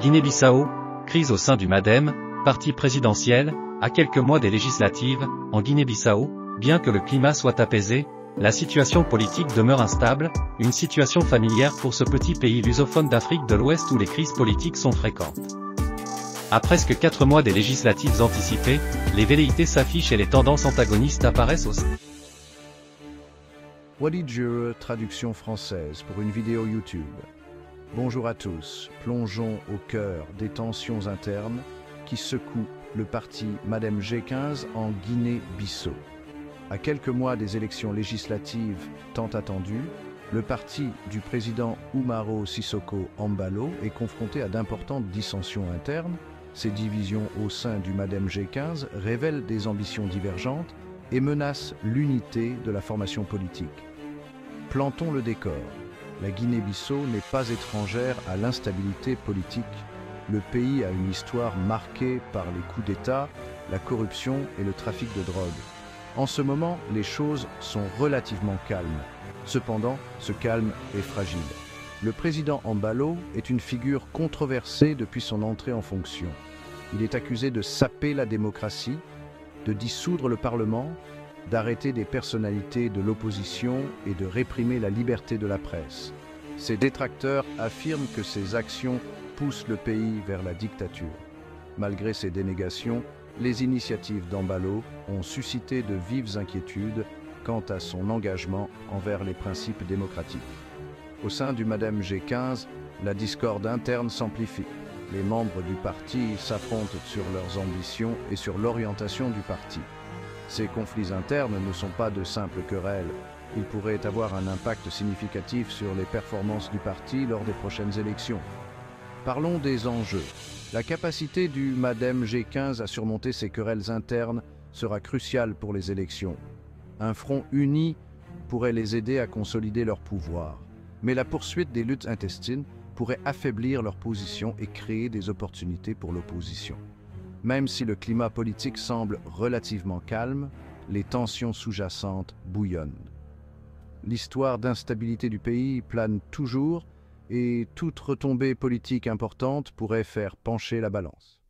Guinée-Bissau, crise au sein du MADEM, parti présidentiel, à quelques mois des législatives, en Guinée-Bissau, bien que le climat soit apaisé, la situation politique demeure instable, une situation familière pour ce petit pays lusophone d'Afrique de l'Ouest où les crises politiques sont fréquentes. À presque 4 mois des législatives anticipées, les velléités s'affichent et les tendances antagonistes apparaissent aussi. Wadi Jure, traduction française pour une vidéo YouTube. Bonjour à tous, plongeons au cœur des tensions internes qui secouent le parti MADEM G15 en Guinée-Bissau. À quelques mois des élections législatives tant attendues, le parti du président Umaro Sissoco Embalo est confronté à d'importantes dissensions internes. Ces divisions au sein du MADEM G15 révèlent des ambitions divergentes et menacent l'unité de la formation politique. Plantons le décor. La Guinée-Bissau n'est pas étrangère à l'instabilité politique. Le pays a une histoire marquée par les coups d'État, la corruption et le trafic de drogue. En ce moment, les choses sont relativement calmes. Cependant, ce calme est fragile. Le président Embalo est une figure controversée depuis son entrée en fonction. Il est accusé de saper la démocratie, de dissoudre le Parlement, d'arrêter des personnalités de l'opposition et de réprimer la liberté de la presse. Ses détracteurs affirment que ses actions poussent le pays vers la dictature. Malgré ces dénégations, les initiatives d'Embalo ont suscité de vives inquiétudes quant à son engagement envers les principes démocratiques. Au sein du MADEM G15, la discorde interne s'amplifie. Les membres du parti s'affrontent sur leurs ambitions et sur l'orientation du parti. Ces conflits internes ne sont pas de simples querelles. Ils pourraient avoir un impact significatif sur les performances du parti lors des prochaines élections. Parlons des enjeux. La capacité du MADEM G15 à surmonter ces querelles internes sera cruciale pour les élections. Un front uni pourrait les aider à consolider leur pouvoir. Mais la poursuite des luttes intestines pourrait affaiblir leur position et créer des opportunités pour l'opposition. Même si le climat politique semble relativement calme, les tensions sous-jacentes bouillonnent. L'histoire d'instabilité du pays plane toujours et toute retombée politique importante pourrait faire pencher la balance.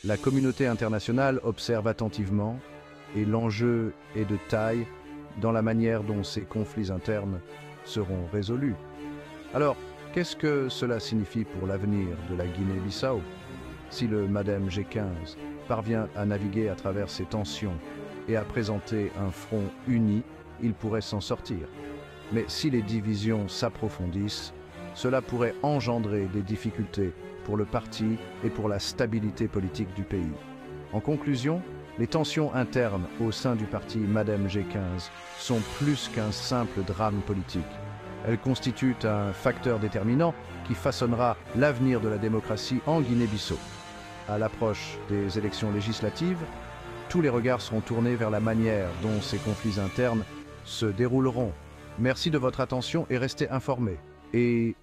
La communauté internationale observe attentivement et l'enjeu est de taille dans la manière dont ces conflits internes seront résolus. Alors, qu'est-ce que cela signifie pour l'avenir de la Guinée-Bissau? Si le MADEM G15 parvient à naviguer à travers ces tensions et à présenter un front uni, il pourrait s'en sortir. Mais si les divisions s'approfondissent, cela pourrait engendrer des difficultés pour le parti et pour la stabilité politique du pays. En conclusion, les tensions internes au sein du parti MADEM G15 sont plus qu'un simple drame politique. Elles constituent un facteur déterminant qui façonnera l'avenir de la démocratie en Guinée-Bissau. À l'approche des élections législatives, tous les regards seront tournés vers la manière dont ces conflits internes se dérouleront. Merci de votre attention et restez informés. Et